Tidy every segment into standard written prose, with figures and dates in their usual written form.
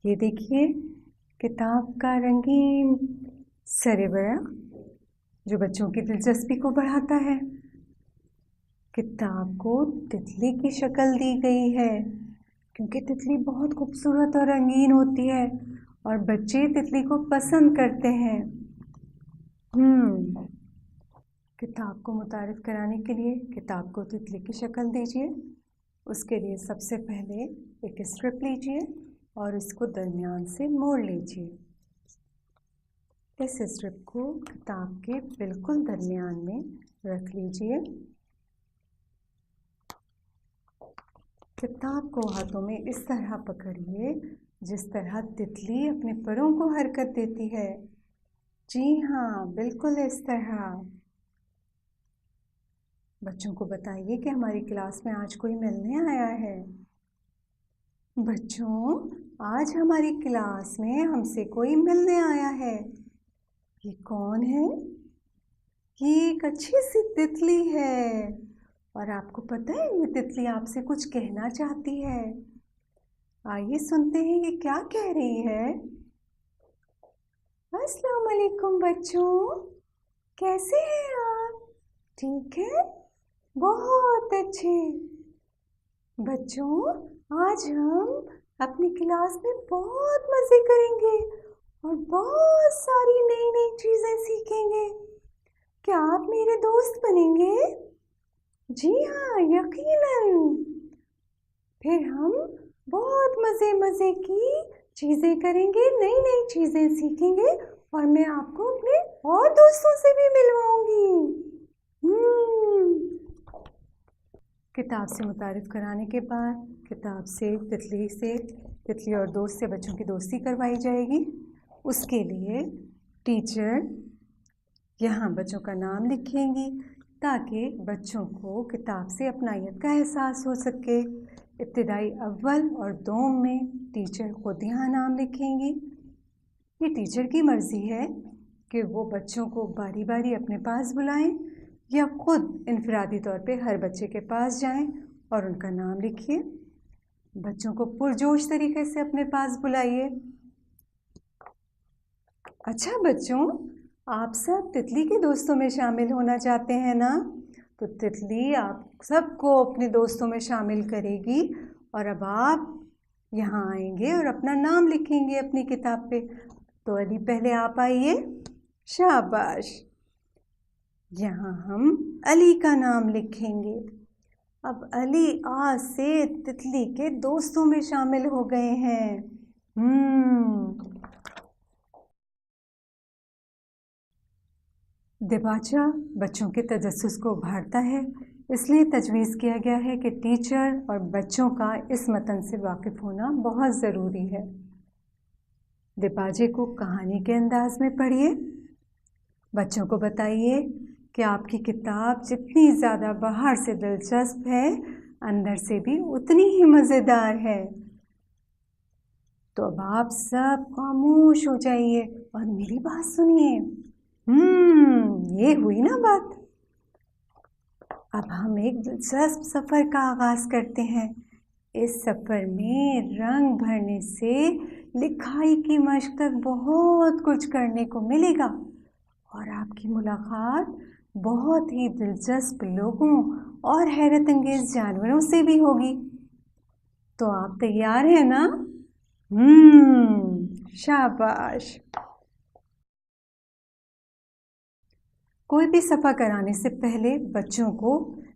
ये देखिए किताब का रंगीन सरवरा जो बच्चों की दिलचस्पी को बढ़ाता है। किताब को तितली की शक्ल दी गई है क्योंकि तितली बहुत खूबसूरत और रंगीन होती है और बच्चे तितली को पसंद करते हैं। किताब को मुतारिफ कराने के लिए किताब को तितली की शक्ल दीजिए। उसके लिए सबसे पहले एक स्ट्रिप लीजिए और इसको दरमियान से मोड़ लीजिए। इस स्ट्रिप को किताब के बिल्कुल दरमियान में रख लीजिए। किताब को हाथों में इस तरह पकड़िए जिस तरह तितली अपने परों को हरकत देती है। जी हाँ, बिल्कुल इस तरह। बच्चों को बताइए कि हमारी क्लास में आज कोई मिलने आया है। बच्चों, आज हमारी क्लास में हमसे कोई मिलने आया है। ये कौन है? ये एक अच्छी सी तितली है और आपको पता है ये तितली आपसे कुछ कहना चाहती है। आइए सुनते हैं ये क्या कह रही है। अस्सलाम वालेकुम बच्चों, कैसे हैं आप? ठीक है, बहुत अच्छे। बच्चों, आज हम अपनी क्लास में बहुत मज़े करेंगे और बहुत सारी नई नई चीज़ें सीखेंगे। क्या आप मेरे दोस्त बनेंगे? जी हाँ, यकीनन। फिर हम बहुत मज़े की चीज़ें करेंगे, नई नई चीज़ें सीखेंगे और मैं आपको अपने और दोस्तों से भी मिलवाऊंगी। किताब से मुतारिफ कराने के बाद किताब से तितली और दोस्त से बच्चों की दोस्ती करवाई जाएगी। उसके लिए टीचर यहाँ बच्चों का नाम लिखेंगी ताकि बच्चों को किताब से अपनायत का एहसास हो सके। इब्तिदाई अव्वल और दोम में टीचर खुद यहाँ नाम लिखेंगी। ये टीचर की मर्ज़ी है कि वो बच्चों को बारी बारी अपने पास बुलाएं या खुद इनफरादी तौर पे हर बच्चे के पास जाएं और उनका नाम लिखिए। बच्चों को पुरजोश तरीके से अपने पास बुलाइए। अच्छा बच्चों, आप सब तितली के दोस्तों में शामिल होना चाहते हैं ना? तो तितली आप सबको अपने दोस्तों में शामिल करेगी और अब आप यहाँ आएंगे और अपना नाम लिखेंगे अपनी किताब पे। तो अली पहले आप आइए। शाबाश। यहाँ हम अली का नाम लिखेंगे। अब अली आज से तितली के दोस्तों में शामिल हो गए हैं। दिबाचा बच्चों के तजस्सुस को उभारता है, इसलिए तजवीज़ किया गया है कि टीचर और बच्चों का इस मतन से वाकिफ़ होना बहुत ज़रूरी है। दिबाजे को कहानी के अंदाज में पढ़िए। बच्चों को बताइए कि आपकी किताब जितनी ज़्यादा बाहर से दिलचस्प है, अंदर से भी उतनी ही मज़ेदार है। तो अब आप सब खामोश हो जाइए और मेरी बात सुनिए। ये हुई ना बात। अब हम एक दिलचस्प सफ़र का आगाज़ करते हैं। इस सफ़र में रंग भरने से लिखाई की मश्क तक बहुत कुछ करने को मिलेगा और आपकी मुलाकात बहुत ही दिलचस्प लोगों और हैरत अंगेज़ जानवरों से भी होगी। तो आप तैयार हैं ना? शाबाश। कोई भी सफ़र कराने से पहले बच्चों को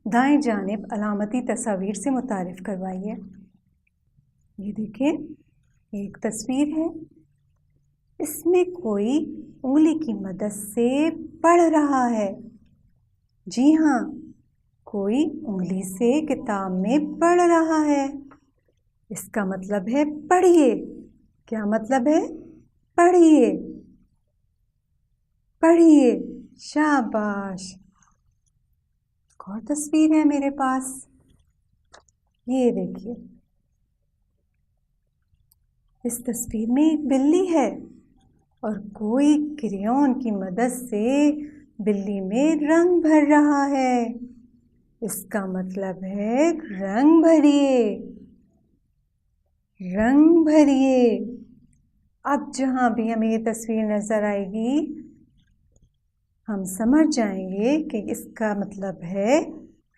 दाएं जानिब अलामती तस्वीर से मुतारिफ करवाइए। ये देखिए, एक तस्वीर है। इसमें कोई उंगली की मदद से पढ़ रहा है। जी हाँ, कोई उंगली से किताब में पढ़ रहा है। इसका मतलब है पढ़िए। क्या मतलब है? पढ़िए, पढ़िए। शाबाश। एक और तस्वीर है मेरे पास। ये देखिए, इस तस्वीर में एक बिल्ली है और कोई क्रेयॉन की मदद से बिल्ली में रंग भर रहा है। इसका मतलब है रंग भरिए, रंग भरिए। अब जहाँ भी हमें ये तस्वीर नज़र आएगी हम समझ जाएंगे कि इसका मतलब है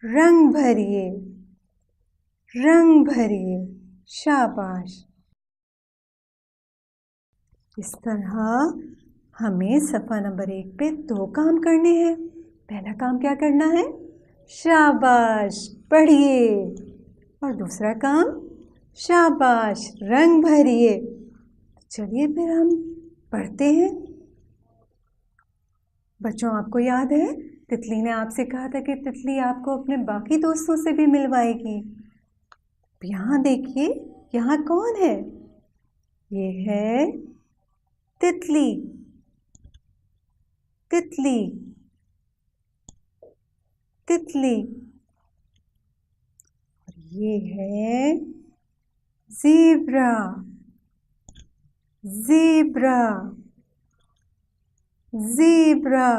रंग भरिए, रंग भरिए। शाबाश। इस तरह हमें सफ़ा नंबर 1 पे 2 काम करने हैं। पहला काम क्या करना है? शाबाश, पढ़िए। और दूसरा काम, शाबाश, रंग भरिए। चलिए फिर हम पढ़ते हैं। बच्चों, आपको याद है तितली ने आपसे कहा था कि तितली आपको अपने बाकी दोस्तों से भी मिलवाएगी। यहाँ देखिए, यहाँ कौन है? ये है तितली, तितली, तितली। और ये है zebra, zebra, zebra.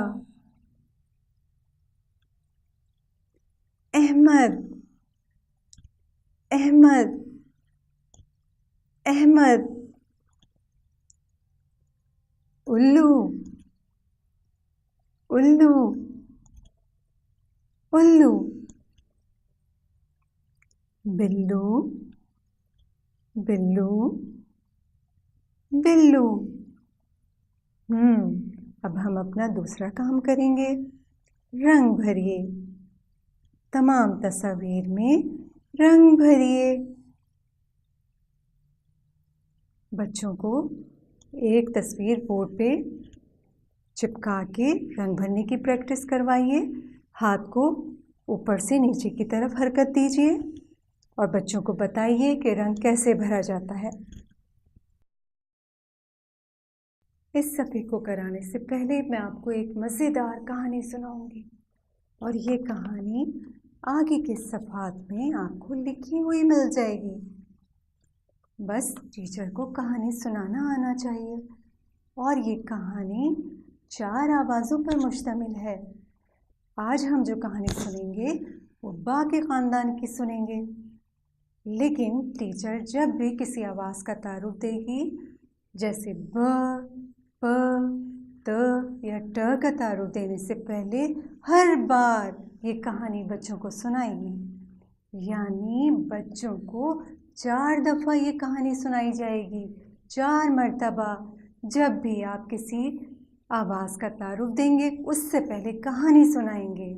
Ahmad, Ahmad, Ahmad. उल्लू, उल्लू, उल्लू। बिल्लू, बिल्लू, बिल्लू। अब हम अपना दूसरा काम करेंगे। रंग भरिए, तमाम तस्वीर में रंग भरिए। बच्चों को एक तस्वीर बोर्ड पे चिपका के रंग भरने की प्रैक्टिस करवाइए। हाथ को ऊपर से नीचे की तरफ हरकत दीजिए और बच्चों को बताइए कि रंग कैसे भरा जाता है। इस सफ़े को कराने से पहले मैं आपको एक मज़ेदार कहानी सुनाऊंगी और ये कहानी आगे के सफ़ात में आपको लिखी हुई मिल जाएगी। बस टीचर को कहानी सुनाना आना चाहिए। और ये कहानी 4 आवाज़ों पर मुश्तमिल है। आज हम जो कहानी सुनेंगे वो बा के ख़ानदान की सुनेंगे, लेकिन टीचर जब भी किसी आवाज़ का तारुफ देगी, जैसे ब, प, त या ट का तारुफ देने से पहले हर बार ये कहानी बच्चों को सुनाएगी। यानी बच्चों को 4 दफ़ा ये कहानी सुनाई जाएगी, 4 मर्तबा। जब भी आप किसी आवाज़ का तारुफ देंगे उससे पहले कहानी सुनाएंगे।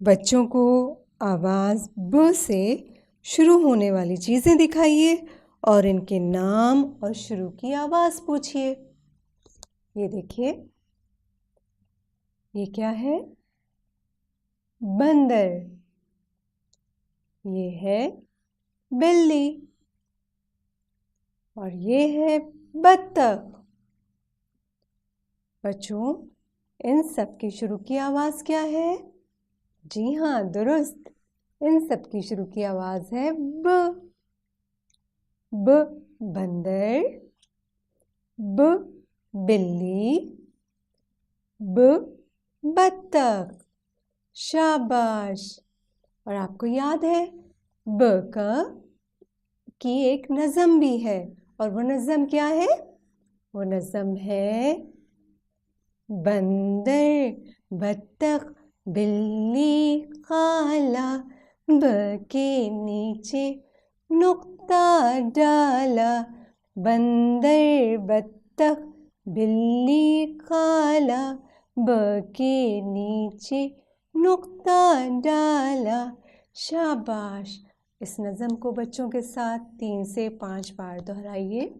बच्चों को आवाज़ ब से शुरू होने वाली चीज़ें दिखाइए और इनके नाम और शुरू की आवाज़ पूछिए। ये देखिए, ये क्या है? बंदर। ये है बिल्ली। और ये है बत्तख। बच्चों, इन सब की शुरू की आवाज़ क्या है? जी हाँ, दुरुस्त। इन सब की शुरू की आवाज़ है ब। ब बंदर, ब बिल्ली, ब बत्तख। शाबाश। और आपको याद है ब की एक नज़म भी है, और वो नज़म क्या है? वो नज़म है बंदर, बत्तख, बिल्ली, काला, ब के नीचे नुक्ता डाला। बंदर, बत्तख, बिल्ली, काला, ब के नीचे नुक्ता डाला। शाबाश। इस नज़म को बच्चों के साथ 3 से 5 बार दोहराइए।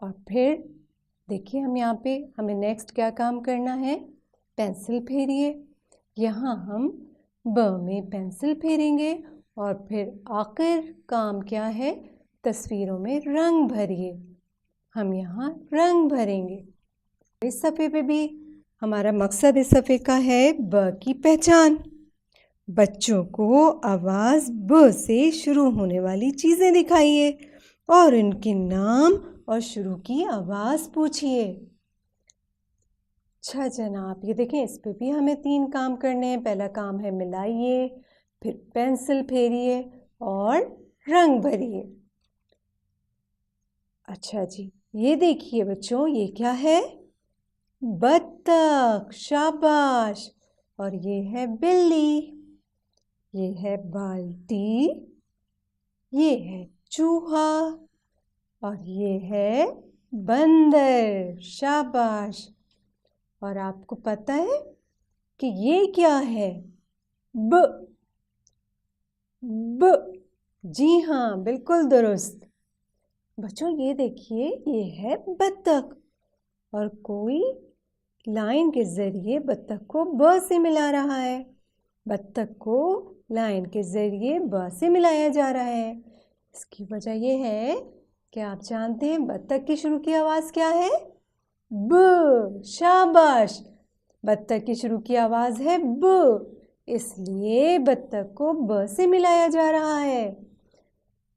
और फिर देखिए, हम यहाँ पे हमें नेक्स्ट क्या काम करना है? पेंसिल फेरिए। यहाँ हम ब में पेंसिल फेरेंगे और फिर आखिर काम क्या है? तस्वीरों में रंग भरिए। हम यहाँ रंग भरेंगे। इस सफ़े पे भी हमारा मकसद इस सफ़े का है ब की पहचान। बच्चों को आवाज़ ब से शुरू होने वाली चीज़ें दिखाइए और इनके नाम और शुरू की आवाज़ पूछिए। अच्छा जनाब, ये देखें, इस पे भी हमें 3 काम करने हैं। पहला काम है मिलाइए, फिर पेंसिल फेरिए और रंग भरिए। अच्छा जी, ये देखिए बच्चों, ये क्या है? बत्तख, शाबाश। और ये है बिल्ली, ये है बाल्टी, ये है चूहा और ये है बंदर, शाबाश। और आपको पता है कि ये क्या है? ब ब जी हाँ, बिल्कुल दुरुस्त। बच्चों ये देखिए, ये है बत्तख और कोई लाइन के जरिए बत्तख को ब से मिला रहा है। बत्तख को लाइन के जरिए ब से मिलाया जा रहा है। इसकी वजह ये है कि आप जानते हैं बत्तख की शुरू की आवाज़ क्या है? ब, शाबाश। बत्तख की शुरू की आवाज़ है ब, इसलिए बत्तख को ब से मिलाया जा रहा है।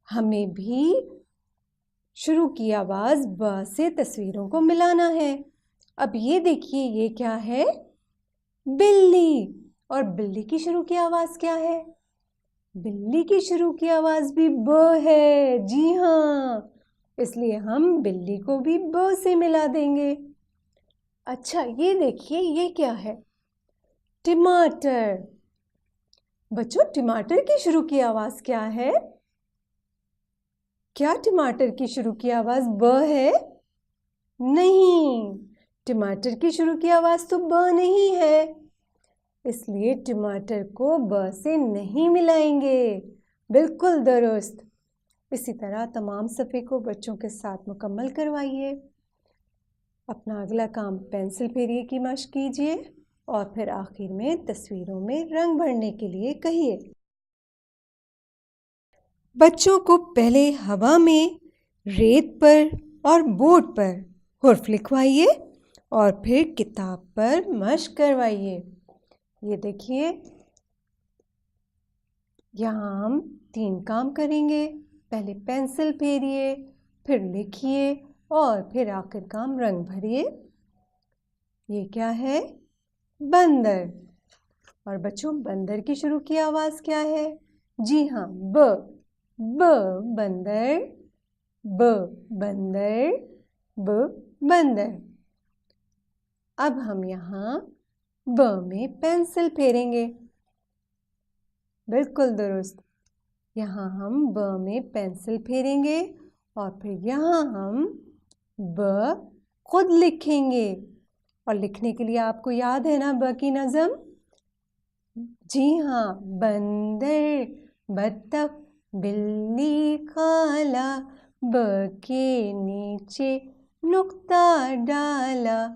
हमें भी शुरू की आवाज़ ब से तस्वीरों को मिलाना है। अब ये देखिए, ये क्या है? बिल्ली। और बिल्ली की शुरू की आवाज़ क्या है? बिल्ली की शुरू की आवाज़ भी ब है, जी हाँ, इसलिए हम बिल्ली को भी ब से मिला देंगे। अच्छा ये देखिए, ये क्या है? टमाटर। बच्चों टमाटर की शुरू की आवाज़ क्या है? क्या टमाटर की शुरू की आवाज़ ब है? नहीं, टमाटर की शुरू की आवाज़ तो ब नहीं है, इसलिए टमाटर को ब से नहीं मिलाएंगे। बिल्कुल दुरुस्त। इसी तरह तमाम सफ़े को बच्चों के साथ मुकम्मल करवाइए। अपना अगला काम पेंसिल फेरिए की मश्क कीजिए और फिर आखिर में तस्वीरों में रंग भरने के लिए कहिए। बच्चों को पहले हवा में, रेत पर और बोर्ड पर हुर्फ लिखवाइए और फिर किताब पर मश्क करवाइए। ये देखिए, यहाँ हम 3 काम करेंगे। पहले पेंसिल फेरिए, फिर लिखिए और फिर आखिर काम रंग भरिए। ये क्या है? बंदर। और बच्चों बंदर की शुरू की आवाज़ क्या है? जी हाँ, ब। ब बंदर, ब बंदर, ब बंदर। अब हम यहाँ ब में पेंसिल फेरेंगे। बिल्कुल दुरुस्त। यहाँ हम ब में पेंसिल फेरेंगे और फिर यहाँ हम ब खुद लिखेंगे। और लिखने के लिए आपको याद है ना ब की नज़म? जी हाँ, बंदर, बत्तख, बिल्ली, काला, ब के नीचे नुक्ता डाला।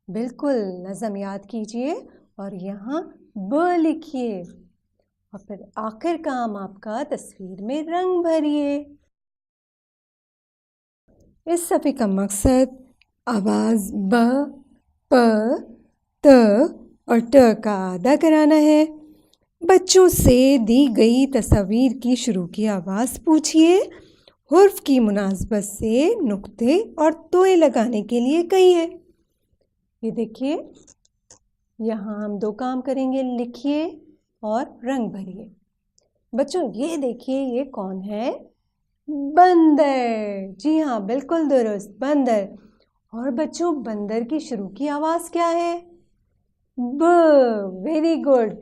बिल्कुल, नज़म याद कीजिए और यहाँ ब लिखिए और फिर आखिर काम आपका तस्वीर में रंग भरिए। इस सफ़े का मकसद आवाज़ ब, प, त और ट का अदा कराना है। बच्चों से दी गई तस्वीर की शुरू की आवाज़ पूछिए। हुर्फ की मुनासबत से नुक्ते और तोए लगाने के लिए कहिए। ये देखिए, यहाँ हम 2 काम करेंगे, लिखिए और रंग भरिए। बच्चों ये देखिए, ये कौन है? बंदर। जी हाँ, बिल्कुल दुरुस्त, बंदर। और बच्चों बंदर की शुरू की आवाज़ क्या है? ब। वेरी गुड,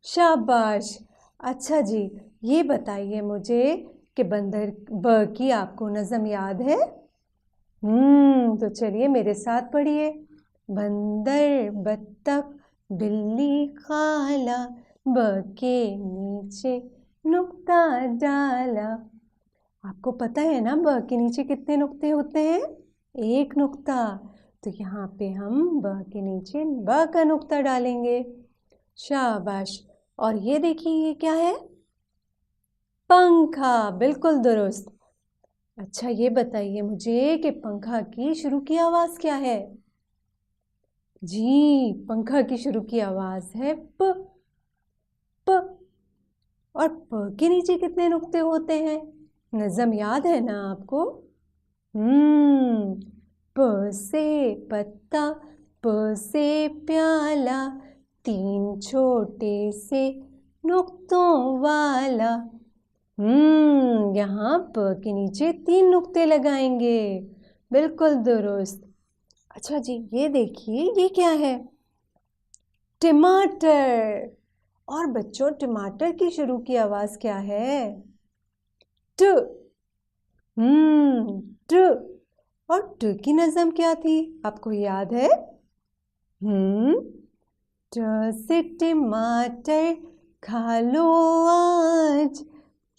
शाबाश। अच्छा जी, ये बताइए मुझे कि बंदर ब की आपको नज़म याद है? तो चलिए मेरे साथ पढ़िए। बंदर, बत्तख, बिल्ली, काला, ब के नीचे नुक्ता डाला। आपको पता है ना ब के नीचे कितने नुक्ते होते हैं? 1 नुक्ता। तो यहाँ पे हम ब के नीचे ब का नुक्ता डालेंगे। शाबाश। और ये देखिए, ये क्या है? पंखा। बिल्कुल दुरुस्त। अच्छा ये बताइए मुझे कि पंखा की शुरू की आवाज़ क्या है? जी, पंखा की शुरू की आवाज़ है प। प। और प के नीचे कितने नुक्ते होते हैं? नज़म याद है ना आपको? प से पत्ता, प से प्याला, 3 छोटे से नुक्तों वाला। यहाँ प के नीचे 3 नुक्ते लगाएंगे। बिल्कुल दुरुस्त। अच्छा जी, ये देखिए, ये क्या है? टमाटर। और बच्चों, टमाटर की शुरू की आवाज क्या है? ट। ट। और ट की नज़म क्या थी? आपको याद है? ट से टमाटर खा लो आज,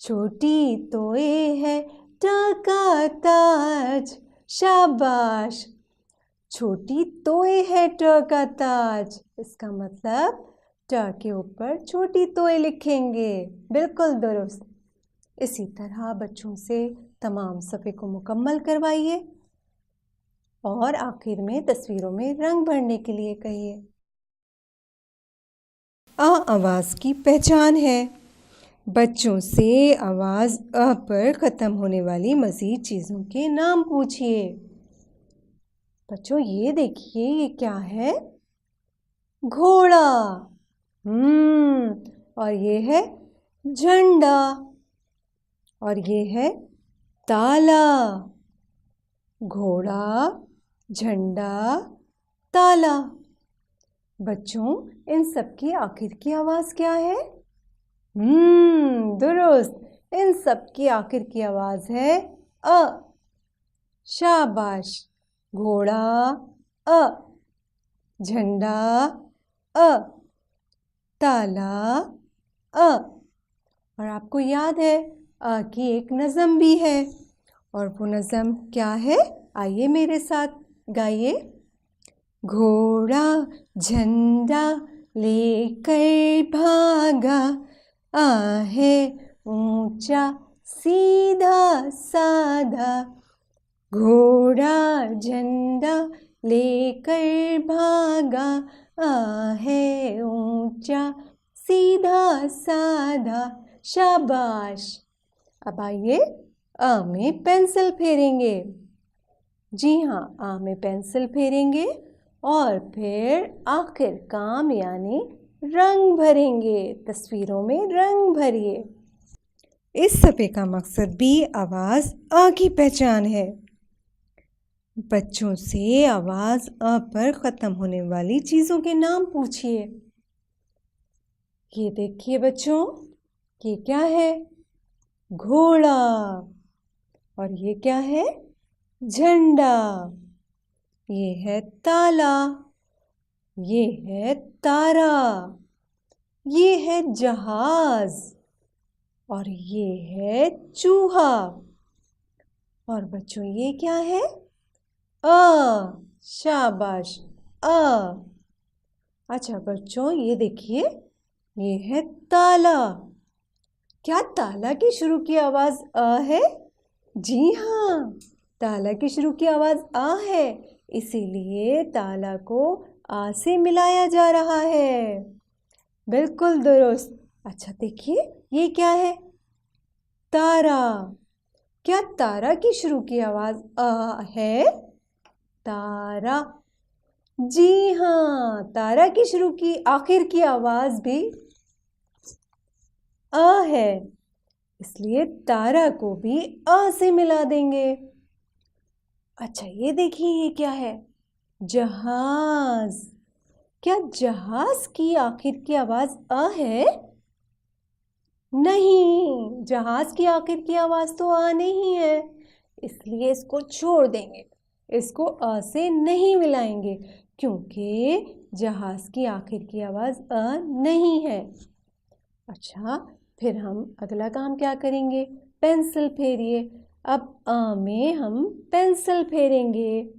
छोटी तोए है ट का ताज। शाबाश। छोटी तोए है ट का ताज, इसका मतलब ट के ऊपर छोटी तोए लिखेंगे। बिल्कुल दुरुस्त। इसी तरह बच्चों से तमाम सफ़े को मुकम्मल करवाइए और आखिर में तस्वीरों में रंग भरने के लिए कहिए। आ आवाज़ की पहचान है। बच्चों से आवाज़ अ पर ख़त्म होने वाली मज़ीद चीज़ों के नाम पूछिए। बच्चों, ये देखिए, ये क्या है? घोड़ा। और ये है झंडा। और ये है ताला। घोड़ा, झंडा, ताला। बच्चों, इन सब की आखिर की आवाज़ क्या है? दुरुस्त। इन सब की आखिर की आवाज़ है अ। शाबाश। घोड़ा अ, झंडा अ, ताला अ। और आपको याद है, अ की एक नज़म भी है। और वो नज़म क्या है? आइए मेरे साथ गाइए। घोड़ा झंडा लेकर भागा, आहे ऊंचा सीधा साधा। घोड़ा झंडा लेकर भागा, आहे ऊंचा सीधा साधा। शाबाश। अब आइए, अ में पेंसिल फेरेंगे। जी हाँ, आ में पेंसिल फेरेंगे और फिर आखिर काम यानी रंग भरेंगे। तस्वीरों में रंग भरिए। इस सफ़े का मकसद भी आवाज़ आ की पहचान है। बच्चों से आवाज़ अ पर ख़त्म होने वाली चीज़ों के नाम पूछिए। ये देखिए बच्चों, ये क्या है? घोड़ा। और ये क्या है? झंडा। ये है ताला। ये है तारा। ये है जहाज। और ये है चूहा। और बच्चों, ये क्या है? अ। शाबाश, अ। अच्छा बच्चों, ये देखिए, ये है ताला। क्या ताला की शुरू की आवाज़ अ है? जी हाँ, ताला की शुरू की आवाज़ आ है, इसीलिए ताला को आ से मिलाया जा रहा है। बिल्कुल दुरुस्त। अच्छा देखिए, ये क्या है? तारा। क्या तारा की शुरू की आवाज़ अ है? तारा। जी हाँ, तारा की शुरू की आखिर की आवाज़ भी अ है, इसलिए तारा को भी अ से मिला देंगे। अच्छा, ये देखिए, ये क्या है? जहाज। क्या जहाज की आखिर की आवाज़ अ है? नहीं, जहाज की आखिर की आवाज़ तो अ नहीं है, इसलिए इसको छोड़ देंगे। इसको अ से नहीं मिलाएंगे क्योंकि जहाज की आखिर की आवाज़ अ नहीं है। अच्छा, फिर हम अगला काम क्या करेंगे? पेंसिल फेरिए। अब अ में हम पेंसिल फेरेंगे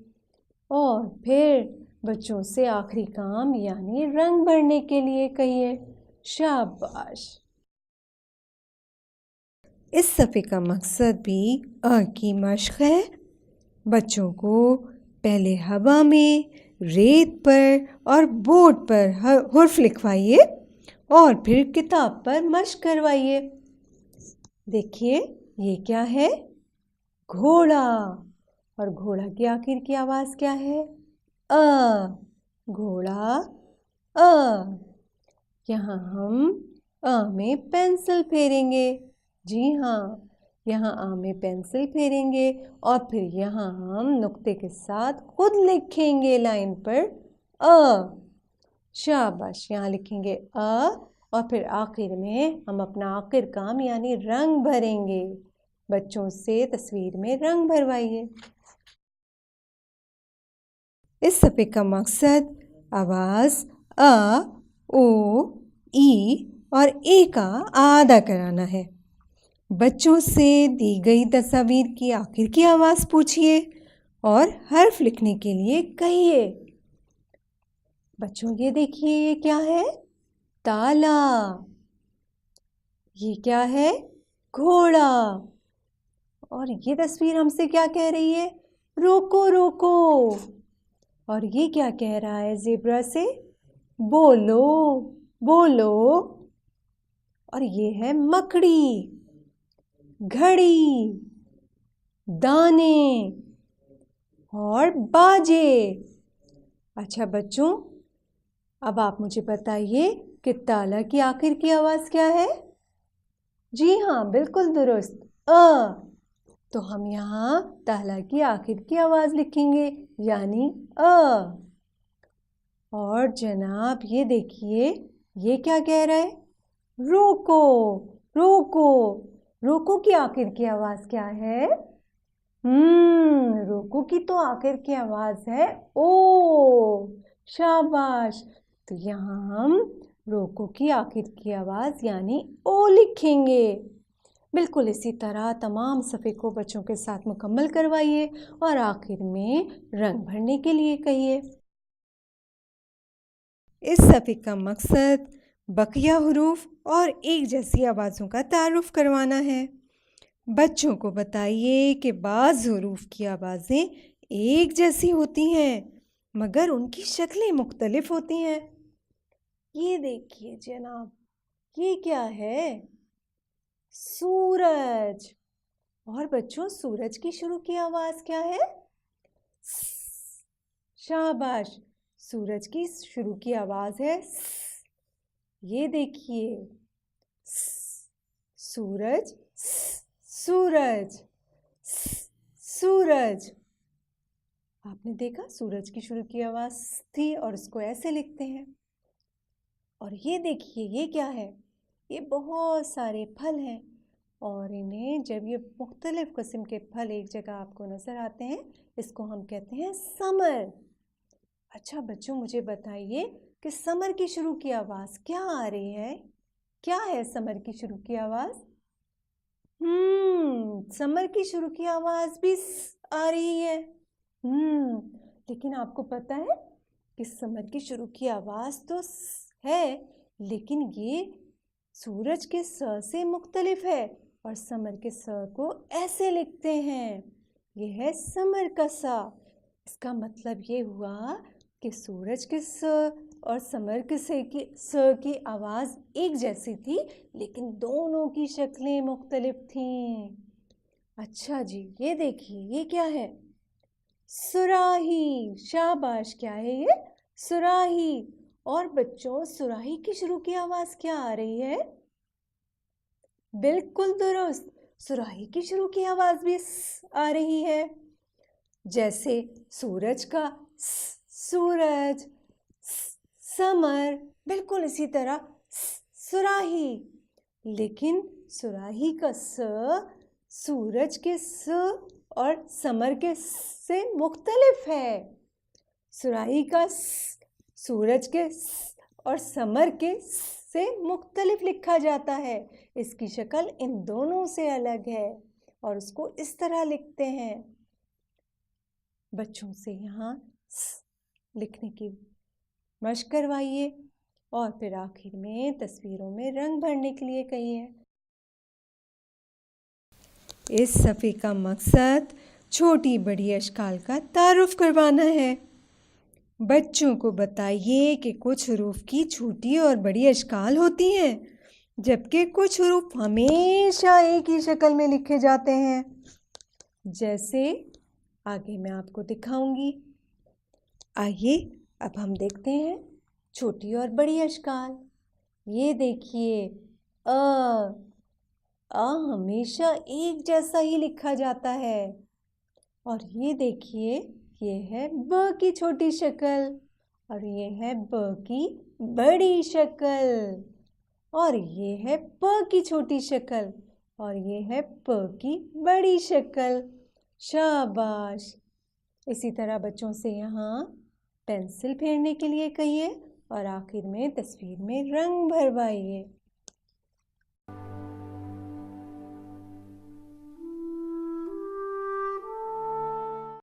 और फिर बच्चों से आखिरी काम यानी रंग भरने के लिए कहिए। शाबाश। इस सफ़े का मकसद भी अ की मश्क है। बच्चों को पहले हवा में, रेत पर और बोर्ड पर हुर्फ लिखवाइए और फिर किताब पर मश्क करवाइए। देखिए, ये क्या है? घोड़ा। और घोड़ा की आखिर की आवाज़ क्या है? अ। घोड़ा अ। यहाँ हम अ में पेंसिल फेरेंगे जी हाँ, यहाँ आ में पेंसिल फेरेंगे और फिर यहाँ हम नुक्ते के साथ खुद लिखेंगे लाइन पर अ। शाबाश, यहाँ लिखेंगे अ और फिर आखिर में हम अपना आखिर काम यानी रंग भरेंगे। बच्चों से तस्वीर में रंग भरवाइए। इस सफ़े का मकसद आवाज़ अ, ओ, ई और ए का अदा कराना है। बच्चों से दी गई तस्वीर की आखिर की आवाज़ पूछिए और हर्फ लिखने के लिए कहिए। बच्चों ये देखिए, ये क्या है? ताला। ये क्या है? घोड़ा। और ये तस्वीर हमसे क्या कह रही है? रोको रोको। और ये क्या कह रहा है ज़ेब्रा से? बोलो बोलो। और ये है मकड़ी, घड़ी, दाने और बाजे। अच्छा बच्चों, अब आप मुझे बताइए कि ताला की आखिर की आवाज़ क्या है? जी हाँ, बिल्कुल दुरुस्त, अ। तो हम यहाँ ताला की आखिर की आवाज़ लिखेंगे यानी अ। और जनाब ये देखिए, ये क्या कह रहा है? रोको रोको। रोको की आखिर की आवाज़ क्या है? रोको की तो आखिर की आवाज़ है ओ। शाबाश। तो यहाँ हम रोको की आखिर की आवाज़ यानी ओ लिखेंगे। बिल्कुल इसी तरह तमाम सफ़े को बच्चों के साथ मुकम्मल करवाइए और आखिर में रंग भरने के लिए कहिए। इस सफ़े का मकसद बकिया हुरूफ और एक जैसी आवाज़ों का तारुफ करवाना है। बच्चों को बताइए कि बाज़ हुरूफ की आवाज़ें एक जैसी होती हैं मगर उनकी शक्लें मुख्तलिफ होती हैं। ये देखिए जनाब, ये क्या है? सूरज। और बच्चों सूरज की शुरू की आवाज़ क्या है? शाबाश, सूरज की शुरू की आवाज़ है स। ये देखिए, सूरज, सूरज, सूरज। आपने देखा सूरज की शुरू की आवाज़ थी और इसको ऐसे लिखते हैं। और ये देखिए, ये क्या है? ये बहुत सारे फल हैं और इन्हें जब ये मुख्तलिफ़ किस्म के फल एक जगह आपको नज़र आते हैं, इसको हम कहते हैं समर। अच्छा बच्चों, मुझे बताइए कि समर की शुरू की आवाज़ क्या आ रही है? क्या है समर की शुरू की आवाज़? समर की शुरू की आवाज़ भी स आ रही है। लेकिन आपको पता है कि समर की शुरू की आवाज़ तो स है, लेकिन ये सूरज के स से मुख्तलिफ है और समर के स को ऐसे लिखते हैं। ये है समर का सा। इसका मतलब ये हुआ कि सूरज के स और समर के स की आवाज़ एक जैसी थी, लेकिन दोनों की शक्लें मुख्तलिफ थीं। अच्छा जी, ये देखिए, ये क्या है? सुराही। शाबाश, क्या है ये? सुराही। और बच्चों, सुराही की शुरू की आवाज़ क्या आ रही है? बिल्कुल दुरुस्त, सुराही की शुरू की आवाज़ भी स आ रही है। जैसे सूरज का स, सूरज, समर, बिल्कुल इसी तरह सुराही। लेकिन सुराही का स सूरज के स और समर के से मुख्तलिफ है। सुराही का स सूरज के स और समर के से मुख्तलिफ लिखा जाता है। इसकी शक्ल इन दोनों से अलग है और उसको इस तरह लिखते हैं। बच्चों से यहाँ स लिखने की मशक करवाइए और फिर आखिर में तस्वीरों में रंग भरने के लिए कहिए। इस सफ़े का मकसद छोटी बड़ी अशकाल का तारुफ करवाना है। बच्चों को बताइए कि कुछ हुरूफ की छोटी और बड़ी अशकाल होती हैं, जबकि कुछ हुरूफ हमेशा एक ही शक्ल में लिखे जाते हैं। जैसे आगे मैं आपको दिखाऊंगी। आइए अब हम देखते हैं छोटी और बड़ी अशकाल। ये देखिए, अ, अ हमेशा एक जैसा ही लिखा जाता है। और ये देखिए, ये है ब की छोटी शक्ल और ये है ब की बड़ी शक्ल और ये है प की छोटी शक्ल और ये है प की बड़ी शक्ल। शाबाश। इसी तरह बच्चों से यहाँ पेंसिल फेरने के लिए कहिए और आखिर में तस्वीर में रंग भरवाइए।